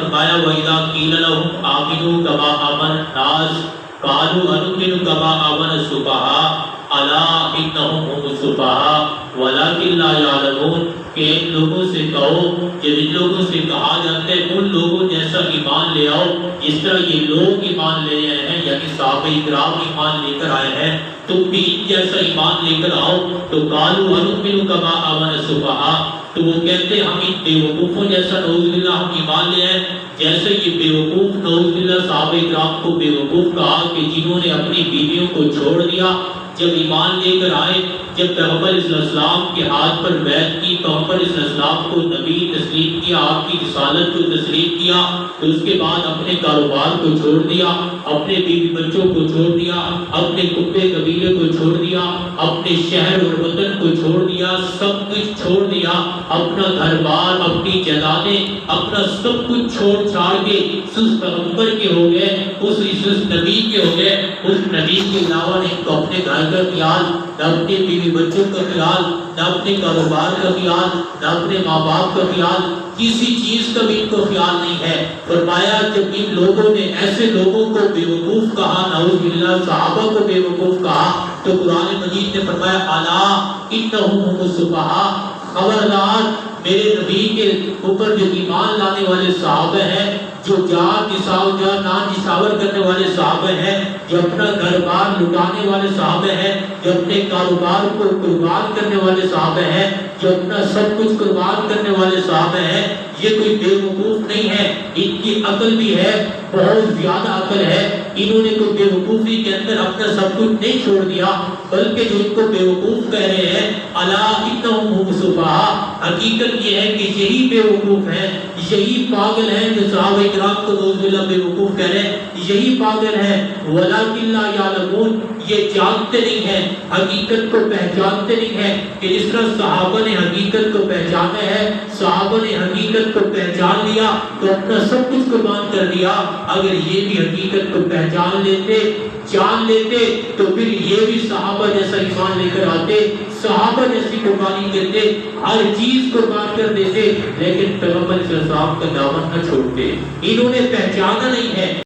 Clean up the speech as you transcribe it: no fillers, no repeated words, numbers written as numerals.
فرمایا وَإِذَا قِيلَ لَهُمْ آمِنُوا كَمَا آمَنَ النَّاسُ قَالُوا أَنُؤْمِنُ كَمَا آمَنَ السُّفَهَاءُ أَلَا إِنَّهُمْ هُمُ السُّفَهَاءُ وَلَٰكِن لَّا يَعْلَمُونَ کہ ان لوگوں سے کہو کہ جن لوگوں سے کہا جاتا ہے ان لوگوں جیسا ایمان لے آؤ جس طرح یہ لوگ ایمان لے آئے ہیں، یعنی صحابہ کرام ایمان لے کر آئے ہیں، تم بھی ان جیسا ایمان لے کر آؤ۔ تو قالوا أنؤمن كما آمن السفهاء، تو وہ کہتے ہیں ہم ان بے وقوفوں جیسا نعوذ باللہ ہم ایمان لے آئے، جیسے یہ بے وقوف نعوذ باللہ صحابہ کرام کو بے وقوف کہا کہ جنہوں نے اپنی بیویوں کو چھوڑ دیا، جب ایمان لے کر آئے، جب پیغمبر صلی اللہ علیہ وسلم کے ہاتھ پر بیعت کی، پیغمبر صلی اللہ علیہ وسلم کو نبی تسلیم کیا، آپ کی رسالت کو تسلیم کیا، تو اس کے بعد اپنے کاروبار کو چھوڑ دیا، اپنے بیوی بچوں کو چھوڑ دیا، اپنے کتے قبیلے کو چھوڑ دیا، اپنے شہر اور وطن کو چھوڑ دیا، سب کچھ چھوڑ دیا، اپنا گھر بار، اپنی جائیدادیں، اپنا سب کچھ چھوڑ چھاڑ کے اس پیغمبر کے ہو گئے، اس نبی کے ہو گئے۔ اس نبی کے علاوہ نے تو اپنے گھر کا خیال، نہ اپنے بیوی بچوں کا خیال، نہ اپنے کاروبار کا خیال، نہ اپنے ماں باپ کا خیال، کسی چیز کا بھی ان کو خیال نہیں ہے۔ فرمایا جب ان لوگوں نے ایسے لوگوں کو بے وقوف کہا، نعوذ باللہ صحابہ کو بے وقوف کہا، تو قرآن مجید نے فرمایا الا انہم هم السفہاء، خبردار میرے نبی کے اوپر جو ایمان لانے والے صحابہ ہیں، جو جان نشاور کرنے والے صحابہ ہیں، جو اپنا گھر بار لٹانے والے صحابہ ہیں، جو اپنے کاروبار کو قربان کرنے والے صحابہ ہیں، جو اپنا سب کچھ قربان کرنے والے صحابہ ہیں، یہ کوئی بے وقوف نہیں ہے، ان کی عقل بھی ہے، بہت زیادہ عقل ہے۔ انہوں نے کوئی بے وقوفی کے اندر اپنا سب کچھ نہیں چھوڑ دیا، بلکہ جو ان کو بے وقوف کہہ رہے ہیں الا انہم هم السفہاء، حقیقت یہ ہے کہ یہی بے وقوف ہیں، یہی پاگل ہیں جو صحابہ کرام کو نعوذ باللہ بے وقوف کہہ رہے ہیں، یہی پاگل ہیں۔ ولکن لا یعلمون، یہ جانتے نہیں ہیں، حقیقت کو پہچانتے نہیں ہیں کہ جس طرح صحابہ نے حقیقت کو پہچانا ہے، صحابہ نے حقیقت کو پہچان لیا تو اپنا سب کچھ قربان کر دیا۔ اگر یہ بھی حقیقت کو پہچان لیتے، جان لیتے، تو پھر یہ بھی صحابہ جیسا ایمان لے کر آتے، صحابہ جیسی قربانی دیتے، ہر چیز قربان کر دیتے، لیکن پیغمبر صلی اللہ علیہ وسلم کا دامن نہ چھوڑتے۔ انہوں نے پہچانا نہیں ہے۔